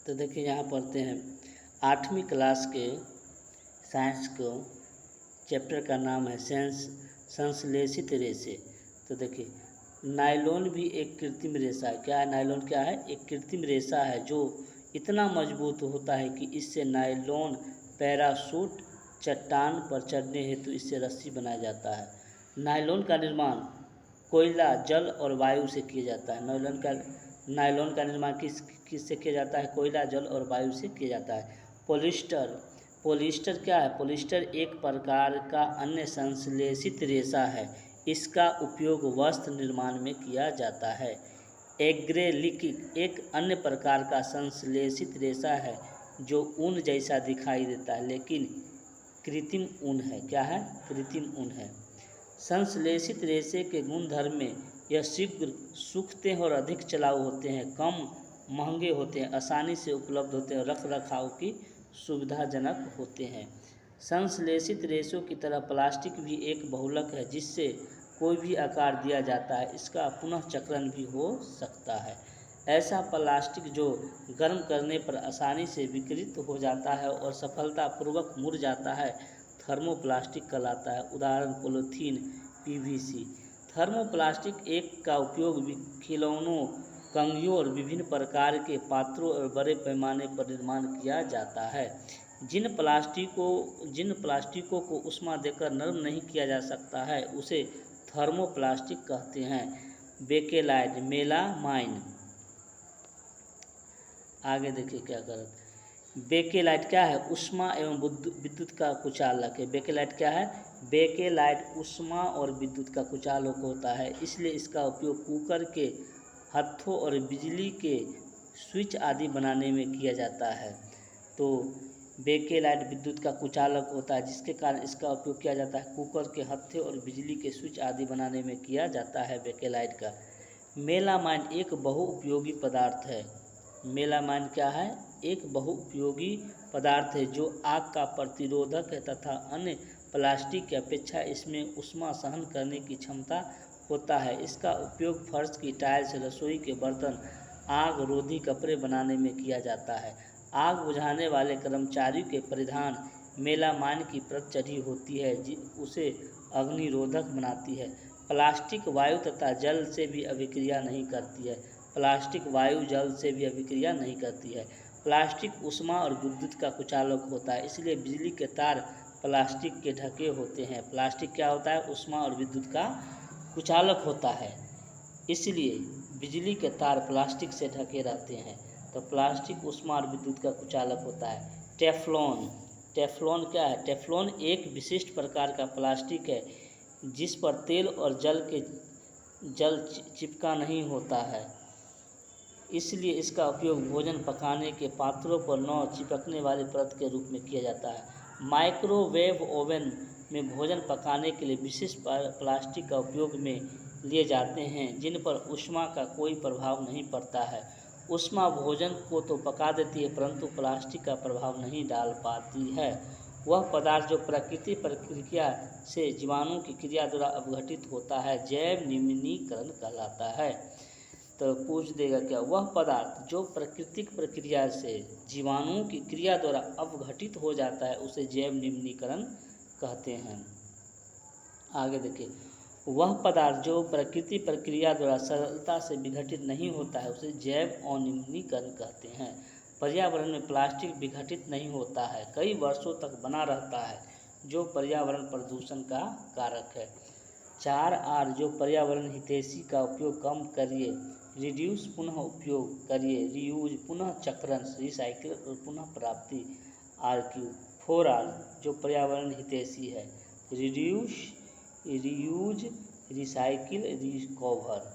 तो देखिए यहाँ पढ़ते हैं 8वीं क्लास के साइंस को चैप्टर का नाम है संश्लेषित रेशे। तो देखिए नायलॉन भी एक कृत्रिम रेशा है। क्या है नायलॉन? क्या है? एक कृत्रिम रेशा है जो इतना मजबूत होता है कि इससे नायलॉन पैराशूट चट्टान पर चढ़ने हेतु इससे रस्सी बनाया जाता है। नायलॉन का निर्माण कोयला, जल और वायु से किया जाता है। नायलॉन का निर्माण किससे किया जाता है? कोयला, जल और वायु से किया जाता है। पॉलिएस्टर क्या है? पॉलिएस्टर एक प्रकार का अन्य संश्लेषित रेशा है। इसका उपयोग वस्त्र निर्माण में किया जाता है। एक्रेलिक एक अन्य प्रकार का संश्लेषित रेशा है जो ऊन जैसा दिखाई देता है लेकिन कृत्रिम ऊन है। क्या है? कृत्रिम ऊन है। संश्लेषित रेशे के गुणधर्म में यह शीघ्र सूखते हैं और अधिक चलाऊ होते हैं, कम महंगे होते हैं, आसानी से उपलब्ध होते हैं और रख रखाव की सुविधाजनक होते हैं। संश्लेषित रेशों की तरह प्लास्टिक भी एक बहुलक है जिससे कोई भी आकार दिया जाता है। इसका पुनः चक्रण भी हो सकता है। ऐसा प्लास्टिक जो गर्म करने पर आसानी से विकृत हो जाता है और सफलतापूर्वक मुड़ जाता है थर्मोप्लास्टिक कहलाता है। उदाहरण पॉलीथीन, पीवीसी। थर्मोप्लास्टिक एक का उपयोग खिलौनों, कंघियों और विभिन्न प्रकार के पात्रों और बड़े पैमाने पर निर्माण किया जाता है। जिन प्लास्टिकों को ऊष्मा देकर नरम नहीं किया जा सकता है उसे थर्मोप्लास्टिक कहते हैं। Bakelite, melamine. आगे देखिए क्या कर बेकेलाइट क्या है? ऊष्मा एवं विद्युत का कुचालक है। बेकेलाइट क्या है? बेकेलाइट ऊष्मा और विद्युत का कुचालक होता है, इसलिए इसका उपयोग कुकर के हत्थों और बिजली के स्विच आदि बनाने में किया जाता है। तो बेकेलाइट विद्युत का कुचालक होता है जिसके कारण इसका उपयोग किया जाता है कुकर के हत्थे और बिजली के स्विच आदि बनाने में किया जाता है बेकेलाइट का। मेलामाइन एक बहुउपयोगी पदार्थ है। मेलामाइन क्या है? एक बहुउपयोगी पदार्थ है जो आग का प्रतिरोधक है तथा अन्य प्लास्टिक की अपेक्षा इसमें ऊष्मा सहन करने की क्षमता होता है। इसका उपयोग फर्श की टाइल्स, रसोई के बर्तन, आग रोधी कपड़े बनाने में किया जाता है। आग बुझाने वाले कर्मचारियों के परिधान मेलामाइन की परत चढ़ी होती है उसे अग्निरोधक बनाती है। प्लास्टिक वायु तथा जल से भी अभिक्रिया नहीं करती है। प्लास्टिक वायु, जल से भी अभिक्रिया नहीं करती है। प्लास्टिक ऊष्मा और विद्युत का कुचालक होता है, इसलिए बिजली के तार प्लास्टिक के ढके होते हैं। प्लास्टिक क्या होता है? ऊष्मा और विद्युत का कुचालक होता है, इसलिए बिजली के तार प्लास्टिक से ढके रहते हैं। तो प्लास्टिक ऊष्मा और विद्युत का कुचालक होता है। टेफ्लॉन। टेफ्लॉन क्या है? टेफ्लॉन एक विशिष्ट प्रकार का प्लास्टिक है जिस पर तेल और जल चिपका नहीं होता है, इसलिए इसका उपयोग भोजन पकाने के पात्रों पर न चिपकने वाली परत के रूप में किया जाता है। माइक्रोवेव ओवन में भोजन पकाने के लिए विशिष्ट प्लास्टिक का उपयोग में लिए जाते हैं जिन पर ऊष्मा का कोई प्रभाव नहीं पड़ता है। ऊष्मा भोजन को तो पका देती है परंतु प्लास्टिक का प्रभाव नहीं डाल पाती है। वह पदार्थ जो प्राकृतिक प्रक्रिया से जीवाणु की क्रिया द्वारा अपघटित होता है जैव निम्नीकरण कहलाता है। तो पूछ देगा क्या? वह पदार्थ जो प्राकृतिक प्रक्रिया से जीवाणुओं की क्रिया द्वारा अपघटित हो जाता है उसे जैव निम्नीकरण कहते हैं। आगे देखिए, वह पदार्थ जो प्राकृतिक प्रक्रिया द्वारा सरलता से विघटित नहीं होता है उसे जैव अनिम्नीकरण कहते हैं। पर्यावरण में प्लास्टिक विघटित नहीं होता है, कई वर्षों तक बना रहता है जो पर्यावरण प्रदूषण का कारक है। 4R जो पर्यावरण हितैषी का उपयोग कम करिए, रिड्यूस पुनः उपयोग करिए, रीयूज पुनः चक्रण, रिसाइकिल और पुनः प्राप्ति। RQ 4R जो पर्यावरण हितैषी है, रिड्यूस, रीयूज, रिसाइकिल, रिकवर।